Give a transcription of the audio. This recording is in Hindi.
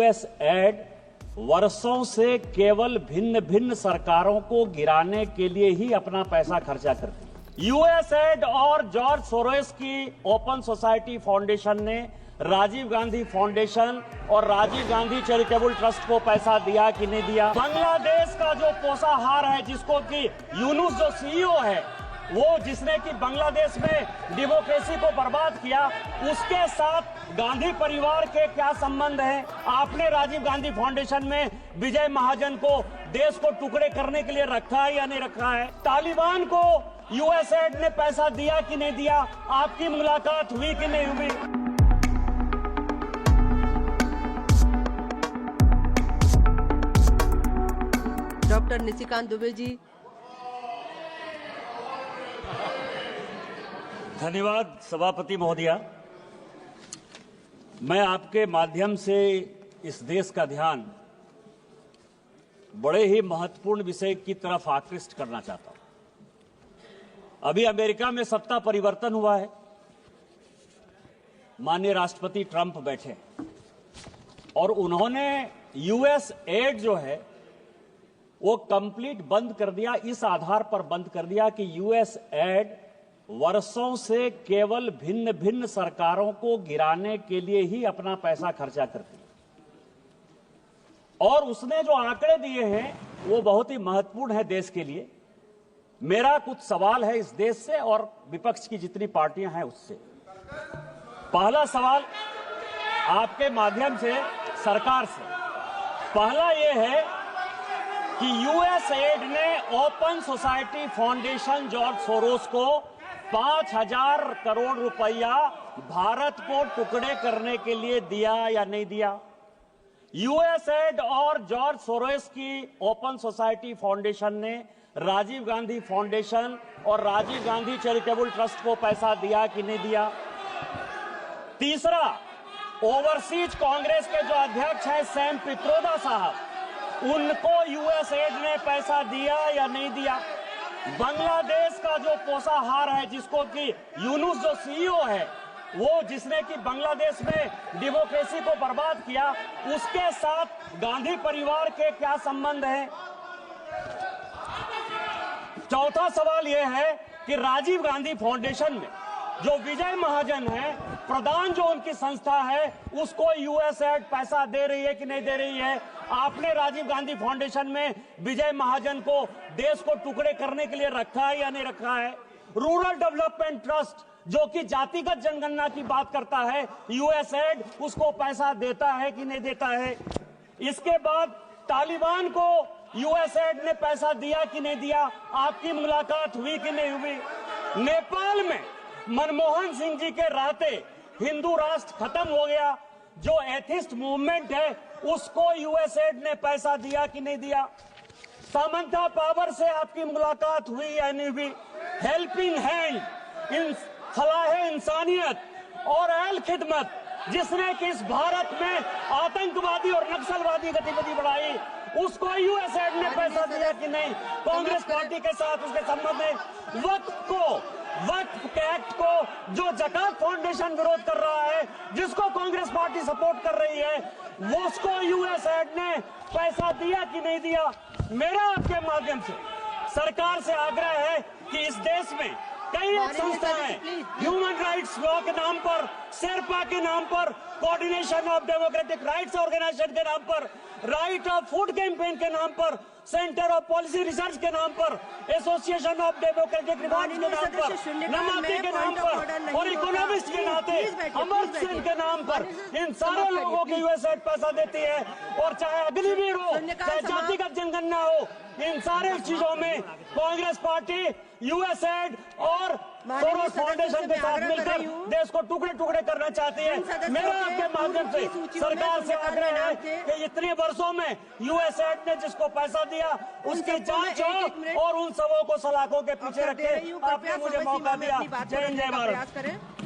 यूएसएड वर्षों से केवल भिन्न भिन्न सरकारों को गिराने के लिए ही अपना पैसा खर्चा करती है। यूएसएड और जॉर्ज सोरोस की ओपन सोसाइटी फाउंडेशन ने राजीव गांधी फाउंडेशन और राजीव गांधी चैरिटेबल ट्रस्ट को पैसा दिया कि नहीं दिया? बांग्लादेश का जो पोषाहार है, जिसको कि यूनुस जो सीईओ है, वो जिसने कि बांग्लादेश में डेमोक्रेसी को बर्बाद किया, उसके साथ गांधी परिवार के क्या संबंध हैं? आपने राजीव गांधी फाउंडेशन में विजय महाजन को देश को टुकड़े करने के लिए रखा है या नहीं रखा है? तालिबान को यूएसएड ने पैसा दिया कि नहीं दिया? आपकी मुलाकात हुई कि नहीं हुई? डॉक्टर निशिकांत दुबे जी। धन्यवाद सभापति महोदया। मैं आपके माध्यम से इस देश का ध्यान बड़े ही महत्वपूर्ण विषय की तरफ आकृष्ट करना चाहता हूं। अभी अमेरिका में सत्ता परिवर्तन हुआ है, माननीय राष्ट्रपति ट्रंप बैठे और उन्होंने यूएसएड जो है वो कंप्लीट बंद कर दिया। इस आधार पर बंद कर दिया कि यूएसएड वर्षों से केवल भिन्न भिन्न सरकारों को गिराने के लिए ही अपना पैसा खर्चा करती है। और उसने जो आंकड़े दिए हैं वो बहुत ही महत्वपूर्ण है देश के लिए। मेरा कुछ सवाल है इस देश से और विपक्ष की जितनी पार्टियां हैं उससे। पहला सवाल आपके माध्यम से सरकार से, पहला यह है कि यूएसएड ने open society foundation George Soros को 5,000 करोड़ रुपया भारत को टुकड़े करने के लिए दिया या नहीं दिया? यूएसएड और जॉर्ज सोरोस की ओपन सोसाइटी फाउंडेशन ने राजीव गांधी फाउंडेशन और राजीव गांधी चैरिटेबल ट्रस्ट को पैसा दिया कि नहीं दिया? तीसरा, ओवरसीज कांग्रेस के जो अध्यक्ष हैं सैम पित्रोदा साहब, उनको यूएसएड ने पैसा दिया या नहीं दिया? बांग्लादेश का जो पोषाहार है, जिसको कि यूनुस जो सीईओ है, वो जिसने कि बांग्लादेश में डेमोक्रेसी को बर्बाद किया, उसके साथ गांधी परिवार के क्या संबंध हैं? चौथा सवाल यह है कि राजीव गांधी फाउंडेशन में जो विजय महाजन है, प्रधान जो उनकी संस्था है, उसको यूएसएड पैसा दे रही है कि नहीं दे रही है? आपने राजीव गांधी फाउंडेशन में विजय महाजन को देश को टुकड़े करने के लिए रखा है या नहीं रखा है? रूरल डेवलपमेंट ट्रस्ट जो कि जातिगत जनगणना की बात करता है, यूएसएड उसको पैसा देता है कि नहीं देता है? इसके बाद तालिबान को यूएसएड ने पैसा दिया कि नहीं दिया? आपकी मुलाकात हुई कि नहीं हुई? नेपाल में मनमोहन सिंह जी के रहते हिंदू राष्ट्र खत्म हो गया। जो एथिस्ट मूवमेंट है उसको यूएसएड ने पैसा दिया कि नहीं दिया? सामंता पावर से आपकी मुलाकात हुई या नहीं हुई? हेल्पिंग हैंड, इन फलाह इंसानियत और अहल खिदमत, जिसने कि इस भारत में आतंकवादी और नक्सलवादी गतिविधि बढ़ाई, उसको यूएसएड ने पैसा दिया कि नहीं? कांग्रेस पार्टी के साथ उसके संबंध में वक्फ एक्ट को जो जकात फाउंडेशन विरोध कर रहा है, जिसको कांग्रेस पार्टी सपोर्ट कर रही है, वो उसको यूएसएड ने पैसा दिया कि नहीं दिया? मेरा आपके माध्यम से सरकार से आग्रह है कि इस देश में कई संस्थाएं ह्यूमन राइट्स लॉ के नाम पर, शेरपा के नाम पर, coordination of democratic rights organisation के नाम पर, राइट ऑफ फूड कैंपेन के नाम पर, सेंटर ऑफ पॉलिसी रिसर्च के नाम पर, एसोसिएशन ऑफ डेमोक्रेटिक रिफॉर्म्स के नाम पर, नमाती के नाम पर और इकोनॉमिस्ट के नाते अमर सिंह के नाम पर, इन सारे लोगों को यूएसएड पैसा देती है। और चाहे अग्निवीर हो, चाहे जातिगत जनगणना हो, इन सारे चीजों में कांग्रेस पार्टी यूएसएड और सोरोस फाउंडेशन के साथ मिलकर देश को टुकड़े टुकड़े करना चाहती है। मेरा आपके माध्यम से सरकार से आग्रह है कि इतने वर्षों में यूएसएड ने जिसको पैसा दिया उसकी जांच हो और उन सबों को सलाखों के पीछे रखे। आपने मुझे मौका दिया। जय हिंद, जय भारत।